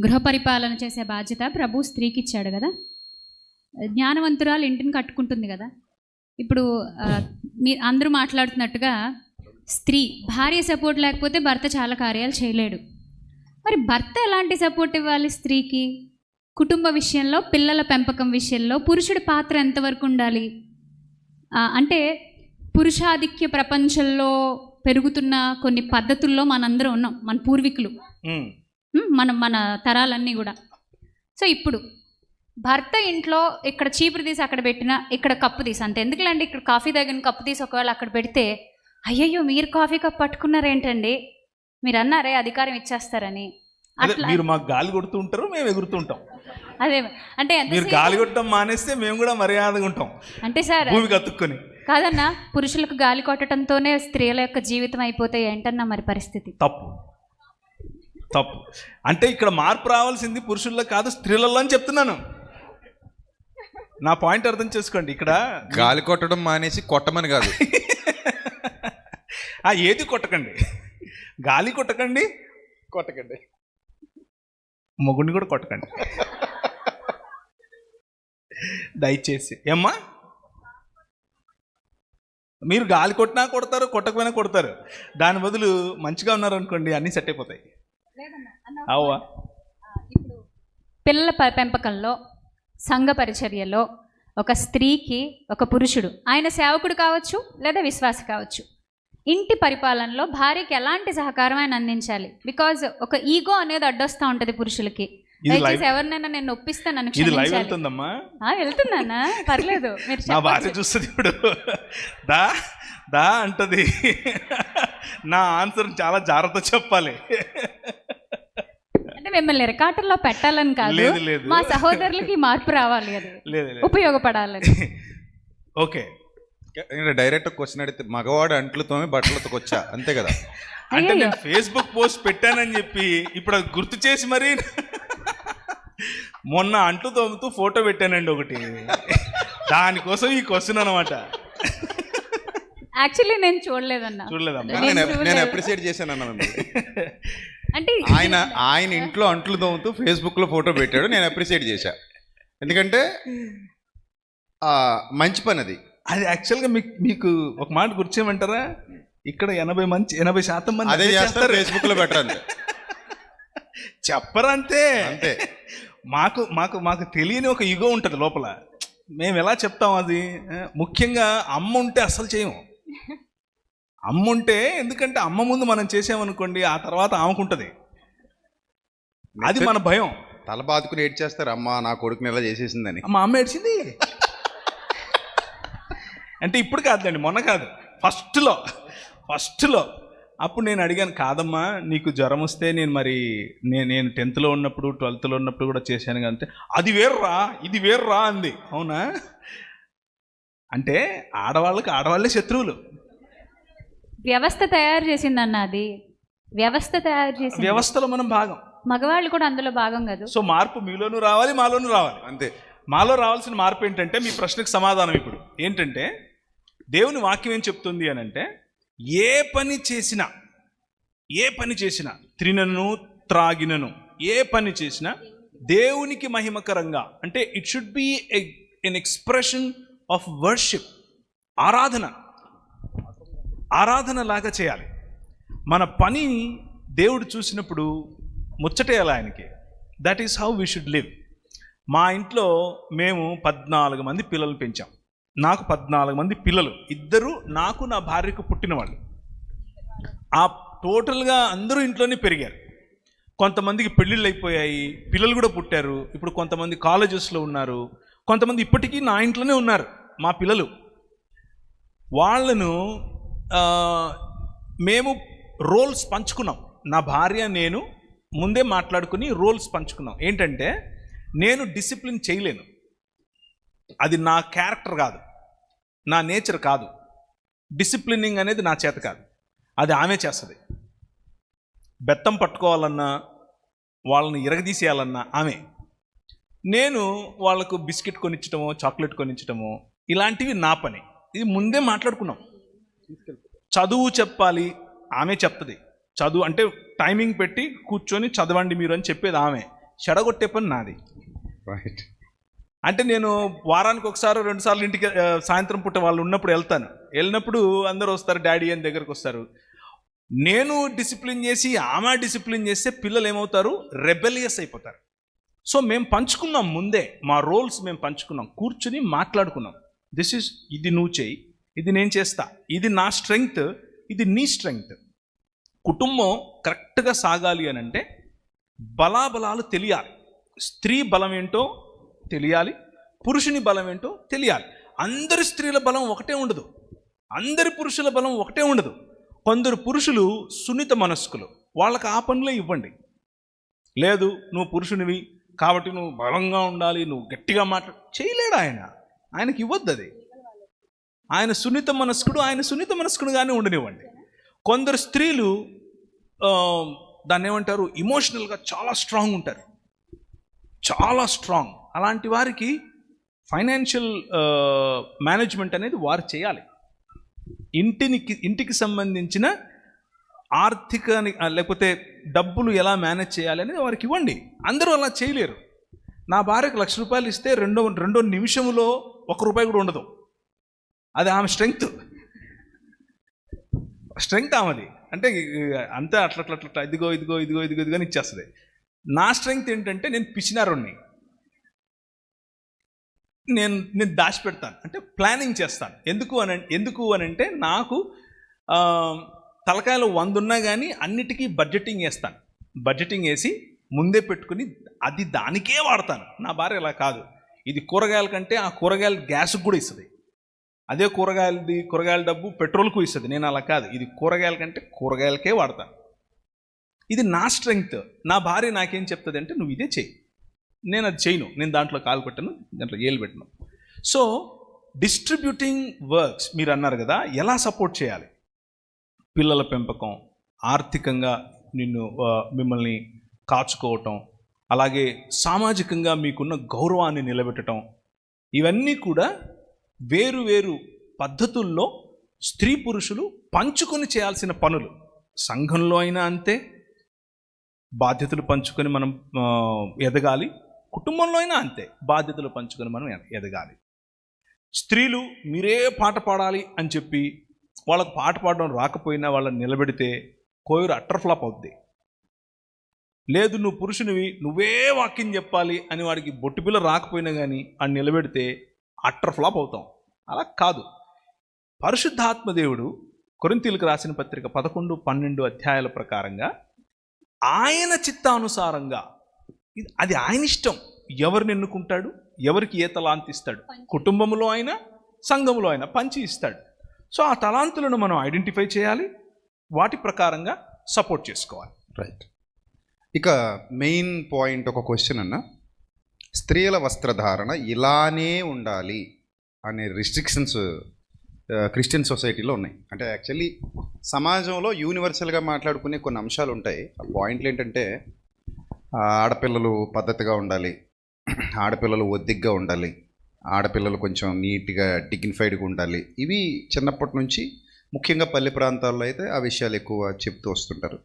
గృహ పరిపాలన చేసే బాధ్యత ప్రభు స్త్రీకి ఇచ్చాడు కదా. జ్ఞానవంతురాలు ఇంటిని కట్టుకుంటుంది కదా. ఇప్పుడు మీరు అందరూ మాట్లాడుతున్నట్టుగా స్త్రీ భార్య సపోర్ట్ లేకపోతే భర్త చాలా కార్యాలు చేయలేడు. మరి భర్త ఎలాంటి సపోర్ట్ ఇవ్వాలి స్త్రీకి? కుటుంబ విషయంలో, పిల్లల పెంపకం విషయంలో పురుషుడి పాత్ర ఎంతవరకు ఉండాలి? అంటే పురుషాధిక్య ప్రపంచంలో పెరుగుతున్న కొన్ని పద్ధతుల్లో మనందరం ఉన్నాం, మన పూర్వీకులు, మన తరాలన్నీ కూడా. సో ఇప్పుడు భర్త ఇంట్లో ఇక్కడ చీపురు తీసి అక్కడ పెట్టినా, ఇక్కడ కప్పు తీసి అంతే. ఎందుకులేండి, ఇక్కడ కాఫీ తాగిన కప్పు తీసి ఒకవేళ అక్కడ పెడితే, అయ్యయ్యో మీరు కాఫీ కప్ పట్టుకున్నారేంటండి, మీరు అన్నారే అధికారం ఇచ్చేస్తారని. అట్లా మీరు మాకు గాలి కొడుతూ ఉంటారు, మేము ఎగురుతూ ఉంటాం. అదే అంటే మీరు గాలి కొట్టడం మానేస్తే మేము కూడా మర్యాదగా ఉంటాం. అంటే సార్ భూమికి అతుక్కొని కాదన్నా, పురుషులకు గాలి కొట్టడంతోనే స్త్రీల యొక్క జీవితం అయిపోతే ఏంటన్నా మరి పరిస్థితి? తప్పు. అంటే ఇక్కడ మార్పు రావాల్సింది పురుషుల్లో కాదు, స్త్రీలలో అని చెప్తున్నాను. నా పాయింట్ అర్థం చేసుకోండి. ఇక్కడ గాలి కొట్టడం మానేసి కొట్టమని కాదు. ఏది కొట్టకండి, గాలి కొట్టకండి, మొగుడిని కూడా కొట్టకండి దయచేసి. ఏమ్మా, మీరు గాలి కొట్టినా కొడతారు, కొట్టకపోయినా కొడతారు. దాని బదులు మంచిగా ఉన్నారు అనుకోండి, అన్నీ సెట్ అయిపోతాయి. అవువా? ఇప్పుడు పిల్లల పెంపకంలో, సంఘ పరిచర్యలో ఒక స్త్రీకి ఒక పురుషుడు, ఆయన సేవకుడు కావచ్చు లేదా విశ్వాసి కావచ్చు, ఇంటి పరిపాలనలో భార్యకి ఎలాంటి సహకారం ఆయన అందించాలి? బికాజ్ ఒక ఈగో అనేది అడ్డొస్తూ ఉంటుంది పురుషులకి. ఎవరినైనా నేను ఒప్పిస్తాను, వెళ్తున్నానా పర్లేదు, నా భార్య చూస్తుంది ఇప్పుడు, దా అంటది. నా ఆన్సర్ చాలా జాగ్రత్త చెప్పాలి. అంటే మిమ్మల్ని ఎరకాటల్లో పెట్టాలని కాదు, మా సహోదరులకి మార్పు రావాలి, అది ఉపయోగపడాలని. ఓకే, డైరెక్ట్ క్వశ్చన్ అడిగితే మగవాడు అంట్లతోనే బట్టలతో వచ్చా, అంతే కదా? అంటే నేను ఫేస్బుక్ పోస్ట్ పెట్టానని చెప్పి ఇప్పుడు అది గుర్తు చేసి మరి మొన్న అంట్లు తోముతూ ఫోటో పెట్టానండి ఒకటి, దానికోసం ఈ క్వశ్చన్ అనమాట. యాక్చువల్లీ నేను చూడలేదన్నా. నేను అప్రిషియేట్ చేశాను. అంటే ఆయన ఇంట్లో అంట్లు తోముతూ ఫేస్బుక్ లో ఫోటో పెట్టాడు, నేను అప్రిషియేట్ చేశా. ఎందుకంటే మంచి పని అది. అది యాక్చువల్గా మీకు ఒక మాట గుర్చేయమంటారా? ఇక్కడ 80% మంది అదే చేస్తారు, ఫేస్బుక్ లో పెట్టారు, చెప్పరంతే. అంతే. మాకు తెలియని ఒక ఈగో ఉంటుంది లోపల. మేము ఎలా చెప్తాం అది? ముఖ్యంగా అమ్మ ఉంటే అస్సలు చేయము. అమ్మ ఉంటే, ఎందుకంటే అమ్మ ముందు మనం చేసామనుకోండి, ఆ తర్వాత ఆమెకుంటుంది. అది మన భయం. తల బాదుకుని ఏడ్ చేస్తారు, అమ్మ నా కొడుకుని ఎలా చేసేసిందని. మా అమ్మ ఏడ్చింది అంటే ఇప్పుడు కాదండి, మొన్న కాదు, ఫస్ట్లో అప్పుడు నేను అడిగాను, కాదమ్మా నీకు జ్వరం వస్తే నేను 10th ఉన్నప్పుడు 12th ఉన్నప్పుడు కూడా చేశాను కంటే, అది వేర్రా ఇది వేర్రా అంది. అవునా? అంటే ఆడవాళ్ళే శత్రువులు. వ్యవస్థ తయారు చేసిందన్న, అది వ్యవస్థ తయారు చేసి, వ్యవస్థలో మనం భాగం, మగవాళ్ళు కూడా అందులో భాగం కదా. సో మార్పు మీలోనూ రావాలి, మాలోనూ రావాలి. అంతే. మాలో రావాల్సిన మార్పు ఏంటంటే, మీ ప్రశ్నకు సమాధానం ఇప్పుడు ఏంటంటే, దేవుని వాక్యం ఏం చెప్తుంది అని అంటే, ఏ పని చేసినా త్రినను త్రాగినను ఏ పని చేసినా దేవునికి మహిమకరంగా, అంటే it should be N expression of worship, ఆరాధన లాగా చేయాలి. మన పని దేవుడు చూసినప్పుడు ముచ్చటేయాలి ఆయనకి. That is how we should live. మా ఇంట్లో మేము 14 మంది పిల్లలు పెంచాం. నాకు 14 మంది పిల్లలు, 2 నాకు నా భార్యకు పుట్టిన వాళ్ళు. ఆ టోటల్గా అందరూ ఇంట్లోనే పెరిగారు. కొంతమందికి పెళ్ళిళ్ళు అయిపోయాయి, పిల్లలు కూడా పుట్టారు. ఇప్పుడు కొంతమంది కాలేజెస్లో ఉన్నారు, కొంతమంది ఇప్పటికీ నా ఇంట్లోనే ఉన్నారు మా పిల్లలు. వాళ్ళను మేము రోల్స్ పంచుకున్నాం. నా భార్య నేను ముందే మాట్లాడుకుని రోల్స్ పంచుకున్నాం. ఏంటంటే, నేను డిసిప్లిన్ చేయలేను, అది నా క్యారెక్టర్ కాదు, నా నేచర్ కాదు. డిసిప్లినింగ్ అనేది నా చేత కాదు, అది ఆమె చేస్తుంది. బెత్తం పట్టుకోవాలన్నా, వాళ్ళని ఇరగదీసేయాలన్నా ఆమె. నేను వాళ్ళకు బిస్కెట్ కొనిచ్చటమో చాక్లెట్ కొనిచ్చటమో ఇలాంటివి నా పని. ఇది ముందే మాట్లాడుకున్నాం. చదువు చెప్పాలి, ఆమె చెప్తుంది. చదువు అంటే టైమింగ్ పెట్టి కూర్చొని చదవండి మీరు అని చెప్పేది ఆమె, చెడగొట్టే పని నాది. రైట్. అంటే నేను వారానికి ఒకసారి 2 సార్లు ఇంటికి సాయంత్రం పూట వాళ్ళు ఉన్నప్పుడు వెళ్ళినప్పుడు అందరూ వస్తారు, డాడీ అని దగ్గరకు వస్తారు. నేను డిసిప్లిన్ చేసి ఆమె డిసిప్లిన్ చేస్తే పిల్లలు ఏమవుతారు, రెబెలియస్ అయిపోతారు. సో మేము పంచుకున్నాం ముందే, మా రోల్స్ మేము పంచుకున్నాం, కూర్చుని మాట్లాడుకున్నాం. ఇది నువ్వు చేయి, ఇది నేను చేస్తా, ఇది నా స్ట్రెంగ్త్, ఇది నీ స్ట్రెంగ్త్. కుటుంబం కరెక్ట్గా సాగాలి అని అంటే బలాబలాలు తెలియాలి. స్త్రీ బలం ఏంటో తెలియాలి, పురుషుని బలం ఏంటో తెలియాలి. అందరి స్త్రీల బలం ఒకటే ఉండదు, అందరి పురుషుల బలం ఒకటే ఉండదు. కొందరు పురుషులు సున్నిత మనస్కులు, వాళ్ళకి ఆ పనులే ఇవ్వండి. లేదు నువ్వు పురుషునివి కాబట్టి నువ్వు బలంగా ఉండాలి, నువ్వు గట్టిగా చేయలేడు ఆయనకి ఇవ్వద్దు అది. ఆయన సున్నిత మనస్కుడుగానే ఉండనివ్వండి. కొందరు స్త్రీలు దాన్ని ఏమంటారు, ఇమోషనల్గా చాలా స్ట్రాంగ్ ఉంటారు, చాలా స్ట్రాంగ్. అలాంటి వారికి ఫైనాన్షియల్ మేనేజ్మెంట్ అనేది వారు చేయాలి. ఇంటికి సంబంధించిన ఆర్థిక లేకపోతే డబ్బులు ఎలా మేనేజ్ చేయాలి అనేది వారికి ఇవ్వండి. అందరూ అలా చేయలేరు. నా భార్యకు ₹1,00,000 ఇస్తే రెండో నిమిషంలో ₹1 కూడా ఉండదు. అది ఆమె స్ట్రెంగ్త్ ఆమెది. అంటే అంతే అట్లా ఇదిగో అని ఇచ్చేస్తుంది. నా స్ట్రెంగ్త్ ఏంటంటే నేను పిచ్చినారుణ్ణి, నేను దాచిపెడతాను, అంటే ప్లానింగ్ చేస్తాను. ఎందుకు అని అంటే నాకు తలకాయలు 100 ఉన్నా కానీ అన్నిటికీ బడ్జెటింగ్ వేస్తాను. బడ్జెటింగ్ వేసి ముందే పెట్టుకుని అది దానికే వాడతాను. నా భార్య అలా కాదు. ఇది కూరగాయల కంటే ఆ కూరగాయల గ్యాస్కి కూడా ఇస్తుంది, అదే కూరగాయల డబ్బు పెట్రోల్కు ఇస్తుంది. నేను అలా కాదు, ఇది కూరగాయల కంటే కూరగాయలకే వాడతాను. ఇది నా స్ట్రెంగ్త్. నా భార్య నాకేం చెప్తుంది అంటే నువ్వు ఇదే చెయ్యి, నేను అది చేయను, నేను దాంట్లో కాలు పెట్టను, దాంట్లో ఏలు పెట్టను. సో డిస్ట్రిబ్యూటింగ్ వర్క్స్ మీరు అన్నారు కదా, ఎలా సపోర్ట్ చేయాలి? పిల్లల పెంపకం, ఆర్థికంగా మిమ్మల్ని కాచుకోవటం, అలాగే సామాజికంగా మీకున్న గౌరవాన్ని నిలబెట్టడం, ఇవన్నీ కూడా వేరు పద్ధతుల్లో స్త్రీ పురుషులు పంచుకొని చేయాల్సిన పనులు. సంఘంలో అయినా అంతే, బాధ్యతలు పంచుకొని మనం ఎదగాలి. కుటుంబంలో అయినా అంతే, బాధ్యతలు పంచుకొని మనం ఎదగాలి. స్త్రీలు మీరే పాట పాడాలి అని చెప్పి వాళ్ళకు పాట పాడడం రాకపోయినా వాళ్ళని నిలబెడితే కోయూరు అట్టర్ ఫ్లాప్ అవుద్ది. లేదు నువ్వు పురుషునివి, నువ్వే వాక్యం చెప్పాలి అని వాడికి బొట్టుపిల్ల రాకపోయినా కానీ అని నిలబెడితే అట్టర్ ఫ్లాప్ అవుతాం. అలా కాదు. పరిశుద్ధాత్మ దేవుడు కొరింథీయులకు రాసిన పత్రిక 11-12 అధ్యాయాల ప్రకారంగా ఆయన చిత్తానుసారంగా, అది ఆయన ఇష్టం, ఎవరిని ఎన్నుకుంటాడు, ఎవరికి ఏ తలాంతి ఇస్తాడు, కుటుంబంలో అయినా సంఘంలో అయినా పంచి ఇస్తాడు. సో ఆ తలాంతులను మనం ఐడెంటిఫై చేయాలి, వాటి ప్రకారంగా సపోర్ట్ చేసుకోవాలి. రైట్. ఇక మెయిన్ పాయింట్ ఒక క్వశ్చన్ అన్న, స్త్రీల వస్త్రధారణ ఇలానే ఉండాలి అనే రిస్ట్రిక్షన్స్ క్రిస్టియన్ సొసైటీలో ఉన్నాయి. అంటే యాక్చువల్లీ సమాజంలో యూనివర్సల్గా మాట్లాడుకునే కొన్ని అంశాలు ఉంటాయి. ఆ పాయింట్లు ఏంటంటే ఆడపిల్లలు పద్ధతిగా ఉండాలి, ఆడపిల్లలు ఒద్దిగ్గా ఉండాలి, ఆడపిల్లలు కొంచెం నీట్గా డిగ్నిఫైడ్గా ఉండాలి. ఇవి చిన్నప్పటి నుంచి ముఖ్యంగా పల్లె ప్రాంతాల్లో అయితే ఆ విషయాలు ఎక్కువ చెప్తూ వస్తుంటారు.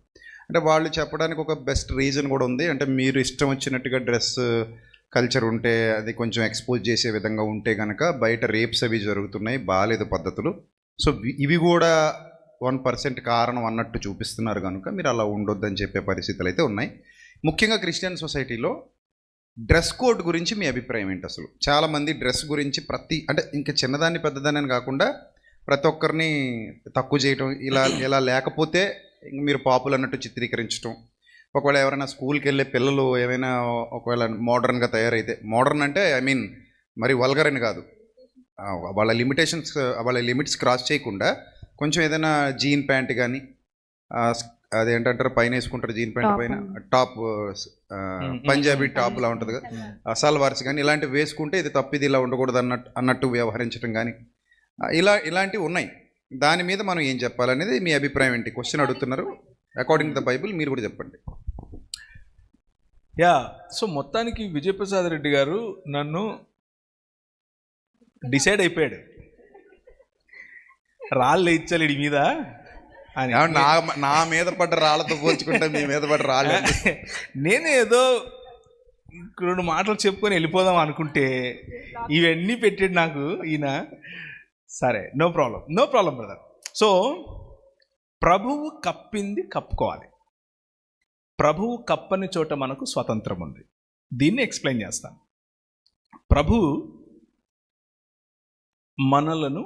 అంటే వాళ్ళు చెప్పడానికి ఒక బెస్ట్ రీజన్ కూడా ఉంది. అంటే మీరు ఇష్టం వచ్చినట్టుగా డ్రెస్ కల్చర్ ఉంటే, అది కొంచెం ఎక్స్పోజ్ చేసే విధంగా ఉంటే కనుక బయట రేప్స్ అవి జరుగుతున్నాయి, బాగాలేదు పద్ధతులు. సో ఇవి కూడా 1% కారణం అన్నట్టు చూపిస్తున్నారు కనుక మీరు అలా ఉండొద్దని చెప్పే పరిస్థితులు అయితే ఉన్నాయి. ముఖ్యంగా క్రిస్టియన్ సొసైటీలో డ్రెస్ కోడ్ గురించి మీ అభిప్రాయం ఏంటి? అసలు చాలామంది డ్రెస్ గురించి అంటే ఇంకా చిన్నదాన్ని పెద్దదాన్ని కాకుండా ప్రతి ఒక్కరిని తక్కువ చేయటం, ఇలా లేకపోతే మీరు పాపులు అన్నట్టు చిత్రీకరించడం. ఒకవేళ ఎవరైనా స్కూల్కి వెళ్ళే పిల్లలు ఏమైనా ఒకవేళ మోడర్న్గా తయారైతే, మోడర్న్ అంటే ఐ మీన్ మరి వల్గర్ అని కాదు, వాళ్ళ లిమిట్స్ క్రాస్ చేయకుండా కొంచెం ఏదైనా జీన్ ప్యాంట్ కానీ, అదేంటంటారు పైన వేసుకుంటారు జీన్ ప్యాంట్ పైన టాప్, పంజాబీ టాప్లా ఉంటుంది కదా, సల్వార్స్ కానీ ఇలాంటివి వేసుకుంటే ఇది తప్పు, ఇది ఇలా ఉండకూడదు అన్నట్టు వ్యవహరించడం కానీ ఇలాంటివి ఉన్నాయి. దాని మీద మనం ఏం చెప్పాలనేది మీ అభిప్రాయం ఏంటి? క్వశ్చన్ అడుగుతున్నారు. అకార్డింగ్ టు ద బైబిల్ మీరు కూడా చెప్పండి. సో మొత్తానికి విజయప్రసాద్ రెడ్డి గారు నన్ను డిసైడ్ అయిపోయాడు, రాళ్ళు ఇచ్చాలి ఇడి మీద, అని. నా మీద పడ్డ రాళ్ళతో పోల్చుకుంటే మీ మీద పడ్డ రాళ్ళు. నేనేదో 2 మాటలు చెప్పుకొని వెళ్ళిపోదాం అనుకుంటే ఇవన్నీ పెట్టాడు నాకు ఈయన. సరే, నో ప్రాబ్లం బ్రదర్. సో ప్రభువు కప్పింది కప్పుకోవాలి. ప్రభువు కప్పని చోట మనకు స్వతంత్రం ఉంది. దీన్ని ఎక్స్ప్లెయిన్ చేస్తాను. ప్రభువు మనలను